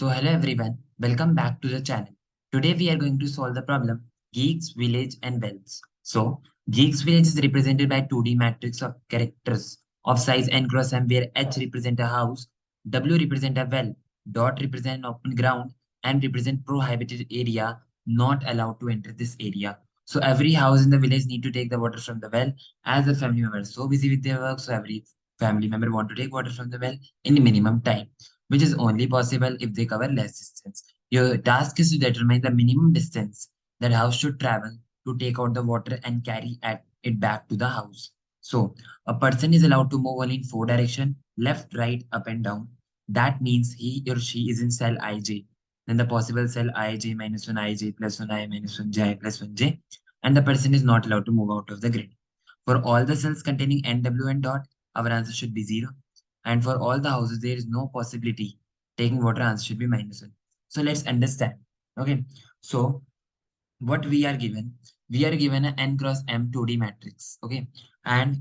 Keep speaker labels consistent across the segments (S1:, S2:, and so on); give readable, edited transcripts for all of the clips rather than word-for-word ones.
S1: So hello everyone, welcome back to the channel. Today we are going to solve the problem Geeks, Village and Wells. So Geeks Village is represented by 2D matrix of characters of size n cross m where h represent a house, w represent a well, dot represent an open ground and represent prohibited area not allowed to enter this area. So every house in the village need to take the water from the well as a family member is so busy with their work. So every family member want to take water from the well in the minimum time, which is only possible if they cover less distance. Your task is to determine the minimum distance that house should travel to take out the water and carry it back to the house. So, a person is allowed to move only in four directions, left, right, up and down. That means he or she is in cell ij. Then the possible cell ij minus 1 ij plus 1 I minus 1 j plus 1 j. And the person is not allowed to move out of the grid. For all the cells containing nw and dot, our answer should be 0. And for all the houses, there is no possibility taking water, answer should be minus 1. So let's understand. Okay. So what we are given an n cross m 2D matrix. Okay. And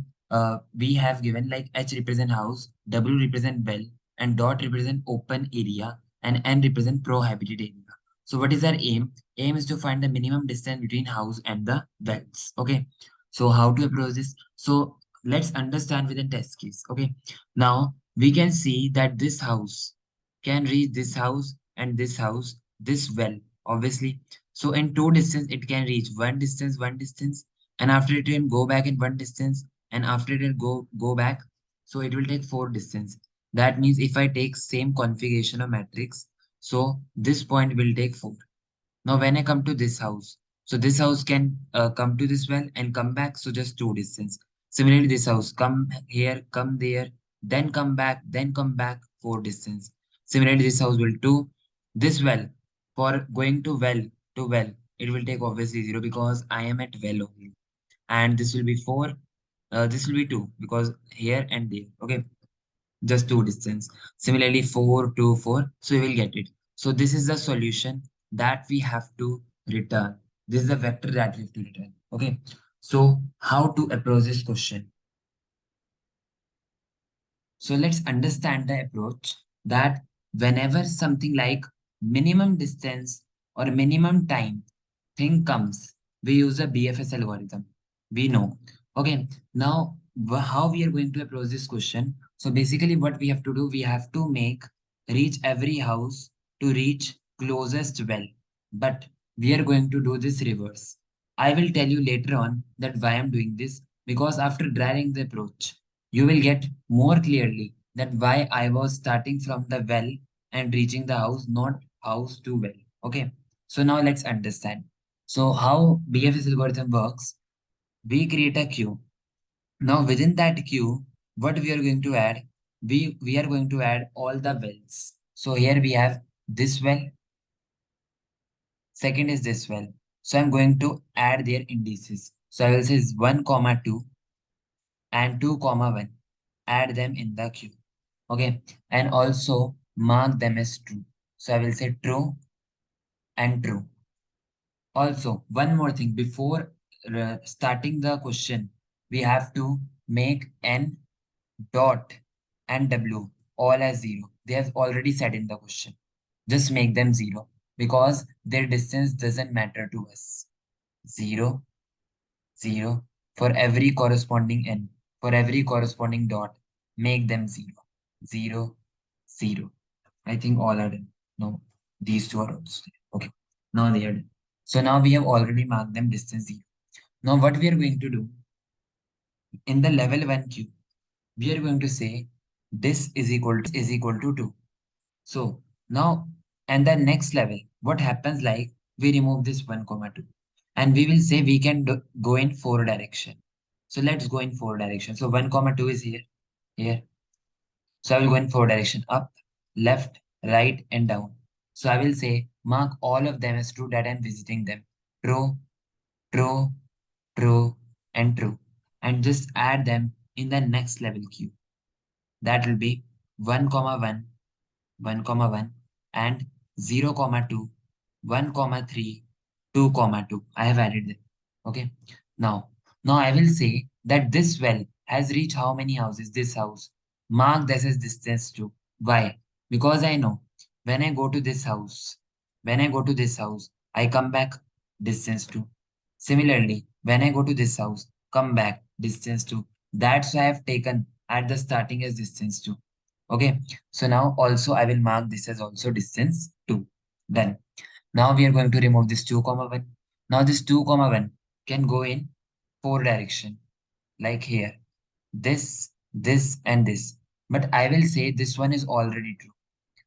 S1: we have given like h represent house, w represent well, and dot represent open area, and n represent prohibited area. So what is our aim? Aim is to find the minimum distance between house and the wells. Okay. So how to approach this? So let's understand with a test case. Okay. Now we can see that this house can reach this house, this well, obviously. So in two distance, it can reach one distance, and after it can go back in one distance, and after it will go back. So it will take four distance. That means if I take same configuration of matrix, so this point will take 4. Now when I come to this house, so this house can come to this well and come back, so just two distance. Similarly, this house come here, come there, then come back, four distance. Similarly, this house will do this well. For going to well, it will take obviously 0 because I am at well only. And this will be 4, this will be 2 because here and there. Okay, just two distance. Similarly, 4 to 4, so we will get it. So this is the solution that we have to return. This is the vector that we have to return. Okay, so how to approach this question? So let's understand the approach that whenever something like minimum distance or minimum time thing comes, we use a BFS algorithm. We know. Okay, now how we are going to approach this question? So basically what we have to do, we have to reach every house to reach closest well. But we are going to do this reverse. I will tell you later on that why I'm doing this, because after driving the approach, you will get more clearly that why I was starting from the well and reaching the house, not house to well. Okay. So now let's understand. So how BFS algorithm works, we create a queue. Now within that queue, what we are going to add, we are going to add all the wells. So here we have this well, second is this well. So I'm going to add their indices. So I will say 1, 2 and 2, 1. Add them in the queue. Okay. And also mark them as true. So I will say true and true. Also, one more thing before starting the question, we have to make n dot and w all as 0. They have already said in the question. Just make them 0 because their distance doesn't matter to us. 0, 0 for every corresponding n. For every corresponding dot, make them 0, 0, 0. I think all are done. No, these two are also there. Okay, now they are done. So now we have already marked them distance 0. Now what we are going to do in the level 1 queue, we are going to say this is equal to 2. So now, and the next level, what happens like we remove this 1, 2 and we will say we can go in 4 direction. So let's go in 4 direction. So 1, 2 is here, here. So I will go in 4 direction, up, left, right, and down. So I will say mark all of them as true that I'm visiting them. True, true, true, and true. And just add them in the next level queue. That will be 1, 1, 1, 1, and 0, 2, 1, 3, 2, 2. I have added them. Okay. Now I will say that this well has reached how many houses? This house. Mark this as distance 2. Why? Because I know When I go to this house, when I go to this house, I come back distance 2. Similarly, when I go to this house, come back distance 2. That's why I've taken at the starting as distance 2. Okay. So now also I will mark this as also distance 2. Done. Now we are going to remove this 2 comma 1. Now this 2 comma 1 can go in 4 direction like here. This and this. But I will say this one is already true.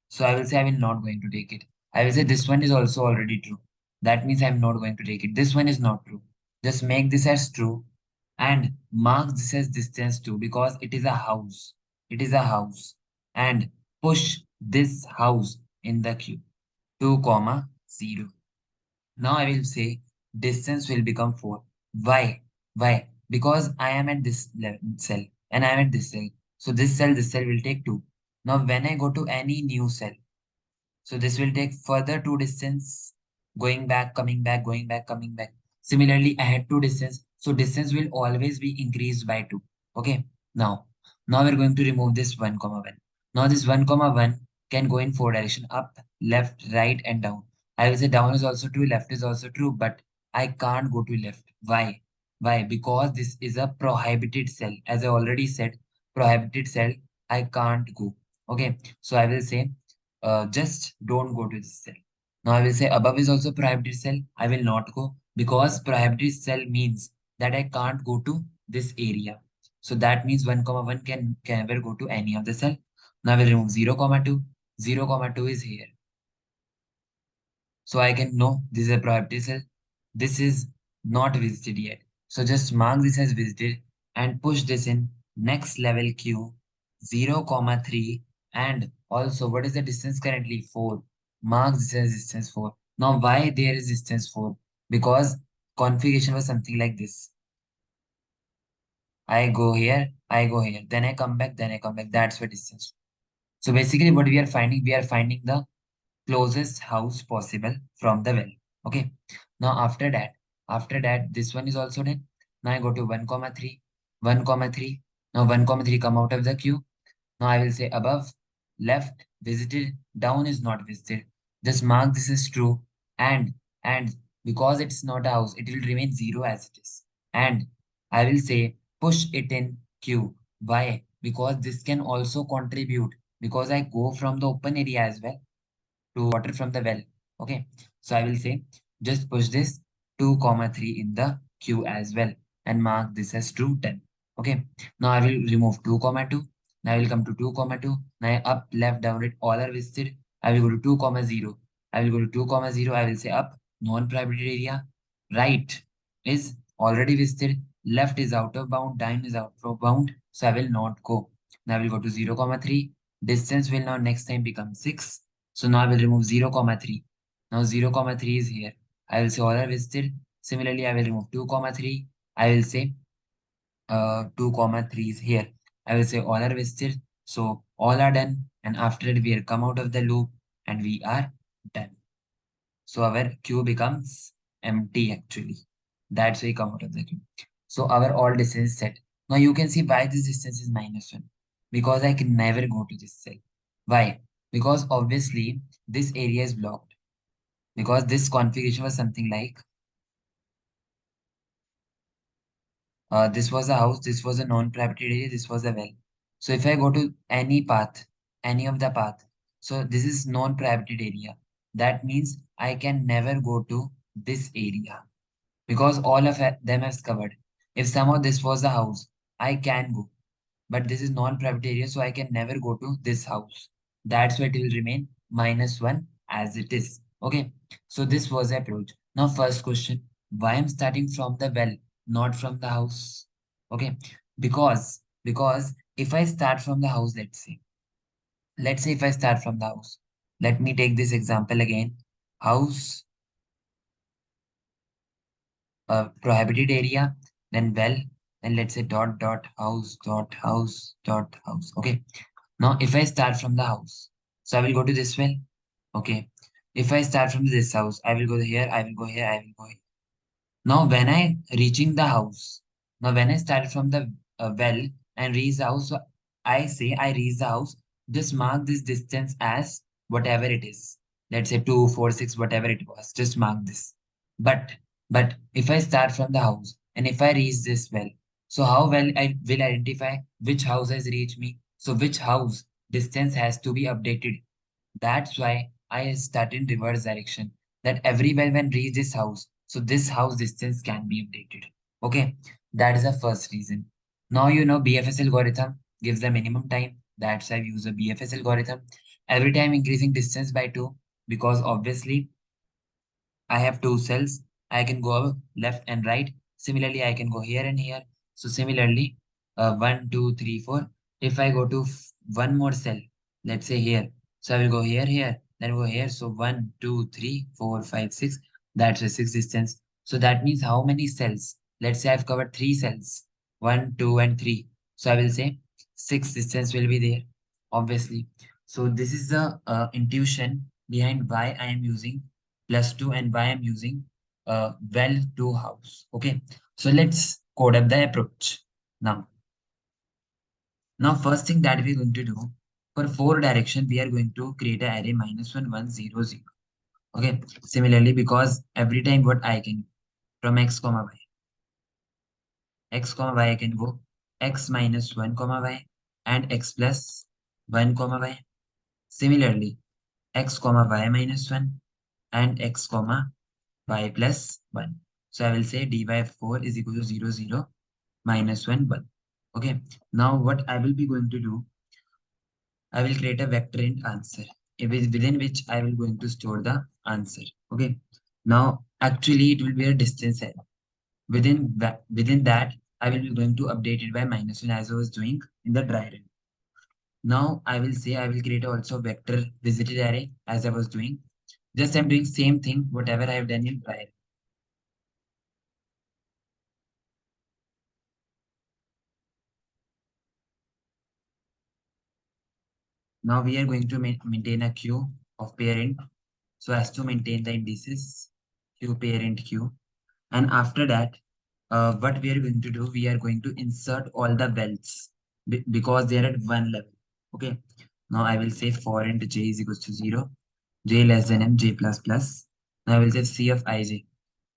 S1: So I will say I will not going to take it. I will say this one is also already true. That means I'm not going to take it. This one is not true. Just make this as true and mark this as distance 2 because it is a house. It is a house. And push this house in the queue. 2 comma 0. Now I will say distance will become 4. Why? Why? Because I am at this cell and I am at this cell. So this cell will take 2. Now when I go to any new cell, so this will take further 2 distance, going back, coming back, going back, coming back. Similarly, I had 2 distance. So distance will always be increased by 2. Okay. Now we're going to remove this 1 comma 1. Now this 1 comma 1 can go in 4 direction, up, left, right, and down. I will say down is also true, left is also true, but I can't go to left. Why? Why? Because this is a prohibited cell. As I already said, prohibited cell, I can't go. Okay. So I will say just don't go to this cell. Now I will say above is also prohibited cell. I will not go because prohibited cell means that I can't go to this area. So that means 1 comma 1 can never go to any of the cell. Now I will remove 0 comma 2. 0 comma 2 is here. So I can know this is a prohibited cell. This is not visited yet. So just mark this as visited and push this in next level queue 0 comma 3 and also what is the distance currently 4. Mark this as distance 4. Now why there is distance 4? Because configuration was something like this. I go here, I go here, then I come back, then I come back. That's what distance. So basically what we are finding the closest house possible from the well. Okay. Now after that, this one is also done. Now I go to 1 comma 3, 1 comma 3. Now 1 comma 3 come out of the queue. Now I will say above, left, visited, down is not visited. Just mark this as true. And because it's not a house, it will remain 0 as it is. And I will say push it in queue. Why? Because this can also contribute because I go from the open area as well to water from the well. Okay. So I will say just push this 2 comma 3 in the queue as well and mark this as true 10. Okay. Now I will remove 2 comma 2. Now I will come to 2 comma 2. Now up, left, down, right, all are visited. I will go to 2 comma 0. I will go to 2 comma 0. I will say up, non-prohibited area. Right is already visited. Left is out of bound. Down is out of bound. So I will not go. Now I will go to 0 comma 3. Distance will now next time become 6. So now I will remove 0 comma 3. Now 0 comma 3 is here. I will say all are visited. Similarly, I will remove 2 comma 3. I will say 2 comma 3 is here. I will say all are visited. So all are done. And after it, we are come out of the loop and we are done. So our queue becomes empty actually. That's why we come out of the queue. So our all distance is set. Now you can see why this distance is -1. Because I can never go to this cell. Why? Because obviously this area is blocked. Because this configuration was something like this was a house, this was a non-prohibited area, this was a well. So if I go to any path, any of the path, so this is non-prohibited area. That means I can never go to this area because all of them is covered. If somehow this was a house, I can go. But this is non-private area, so I can never go to this house. That's why it will remain -1 as it is. Okay, so this was the approach. Now, first question, why I'm starting from the well, not from the house? Okay, because if I start from the house, let's say if I start from the house, let me take this example again. House, prohibited area, then well, then let's say dot house dot house. Okay. Now, if I start from the house, so I will go to this well. Okay. If I start from this house, I will go here, I will go here, I will go here. Now, when I reaching the house, now when I start from the well and reach the house, so I say I reach the house, just mark this distance as whatever it is. Let's say 2, 4, 6, whatever it was. Just mark this. But but if I start from the house and if I reach this well, so how well I will identify which house has reached me. So which house distance has to be updated. That's why I start in reverse direction. That every well when reach this house, so this house distance can be updated. Okay, that is the first reason. Now you know BFS algorithm gives the minimum time. That's why I use a BFS algorithm. Every time increasing distance by 2 because obviously I have two cells. I can go left and right. Similarly, I can go here and here. So similarly, 1, 2, 3, 4. If I go to one more cell, let's say here. So I will go here, here, then go here. So 1, 2, 3, 4, 5, 6. That's a 6 distance. So that means how many cells? Let's say I've covered 3 cells. 1, 2, and 3. So I will say 6 distance will be there, obviously. So this is the intuition behind why I am using +2 and why I'm using well to house. Okay, so let's code up the approach. Now, now first thing that we're going to do for 4 direction, we are going to create an array -1, 1, 0, 0. Okay, similarly, because every time what I can from x comma y I can go x -1 comma y and x plus 1 comma y. Similarly, x comma y -1 and x comma y plus 1. So I will say dy of 4 is equal to 0, 0, -1, 1. Okay. Now what I will be going to do, I will create a vector int answer within which I will going to store the answer. Okay. Now actually it will be a distance array. Within that, I will be going to update it by -1 as I was doing in the dry run. Now I will say I will create also vector visited array as I was doing. Just I'm doing same thing, whatever I have done in dry run. Now we are going to maintain a queue of parent so as to maintain the indices queue parent queue. And after that, what we are going to do, we are going to insert all the belts because they are at one level. Okay. Now I will say for int j is equals to 0, j less than m, j plus plus. Now I will say c of ij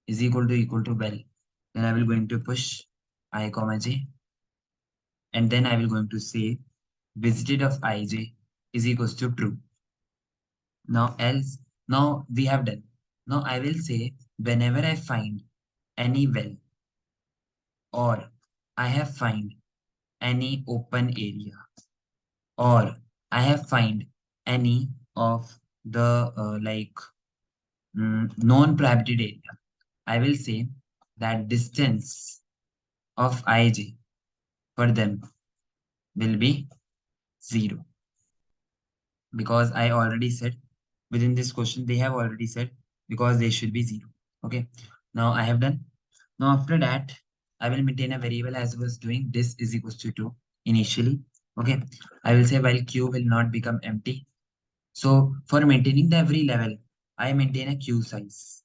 S1: is equal to bell. Then I will going to push I comma j, and then I will going to say visited of ij is equals to true. Now else, now we have done. Now I will say whenever I find any well or I have find any open area or I have find any of the non-prohibited area, I will say that distance of ij for them will be 0 because I already said within this question they have already said because they should be 0. Okay, now I have done. Now after that I will maintain a variable as I was doing this is equals to 2 initially. Okay, I will say while q will not become empty. So for maintaining the every level I maintain a queue size,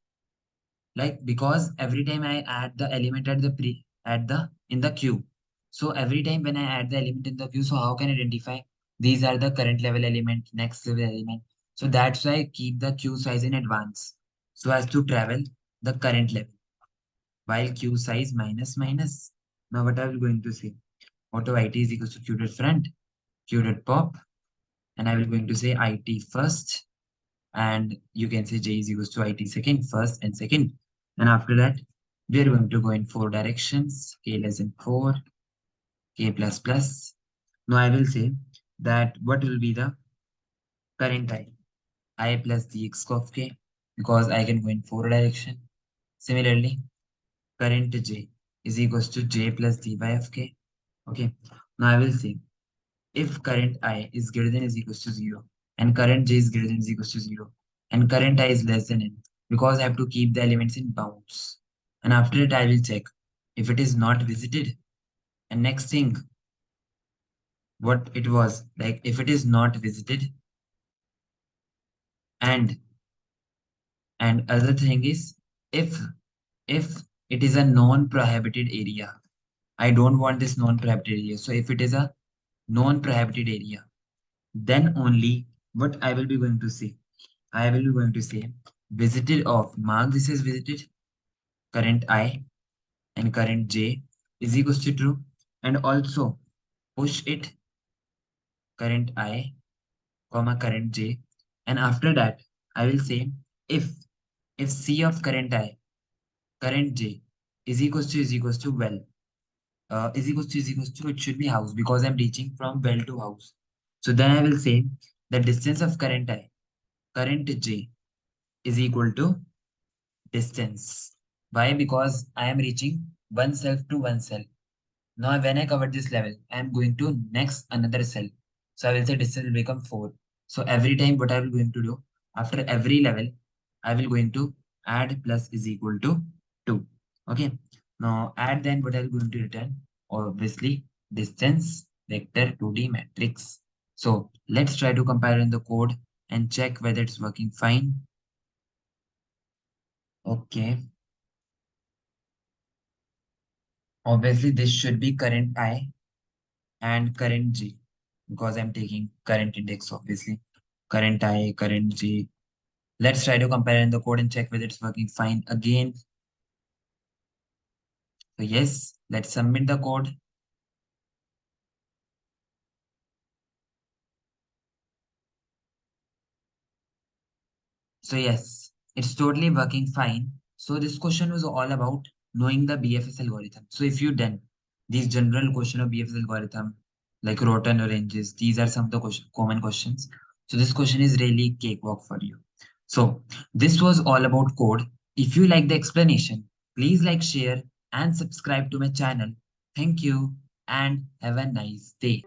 S1: like because every time I add the element at the in the queue, so every time when I add the element in the queue, so how can I identify these are the current level element, next level element? So that's why I keep the queue size in advance so as to travel the current level while queue size minus minus. Now what I will going to say, auto it is equals to q dot front, q dot pop, and I will going to say it first, and you can say j is equals to it second, first and second. And after that, we are going to go in 4 directions, k less than 4, k plus plus. Now I will say that what will be the current I plus the x of k, because I can go in 4 direction. Similarly, current j is equals to j plus dy of k. Okay, now I will say if current I is greater than is equals to 0 and current j is greater than is equals to 0 and current I is less than n, because I have to keep the elements in bounds. And after it, I will check if it is not visited. And next thing, what it was like, if it is not visited, and other thing is if it is a non-prohibited area, I don't want this non-prohibited area. So if it is a non-prohibited area, then only what I will be going to say? I will be going to say visited of, mark this as visited, current I and current J is equals to true, and also push it current I comma current J, and after that I will say if C of current I current J is equals to well, is equals to, it should be house because I'm reaching from well to house. So then I will say the distance of current I current J is equal to distance. Why? Because I am reaching one self to one cell. Now, when I cover this level, I am going to next another cell. So I will say distance will become 4. So every time what I will going to do, after every level, I will going to add plus is equal to 2. Okay. Now add, then what I will going to return? Obviously, distance vector 2D matrix. So let's try to compare in the code and check whether it's working fine. Okay. Obviously, this should be current I and current G because I'm taking current index, obviously. Current I, current G. Let's try to compare in the code and check whether it's working fine again. So yes, let's submit the code. So yes, it's totally working fine. So this question was all about knowing the BFS algorithm. So if you done these general question of BFS algorithm, like rotten oranges, these are some of the common questions. So this question is really cakewalk for you. So this was all about code. If you like the explanation, please like, share, and subscribe to my channel. Thank you and have a nice day.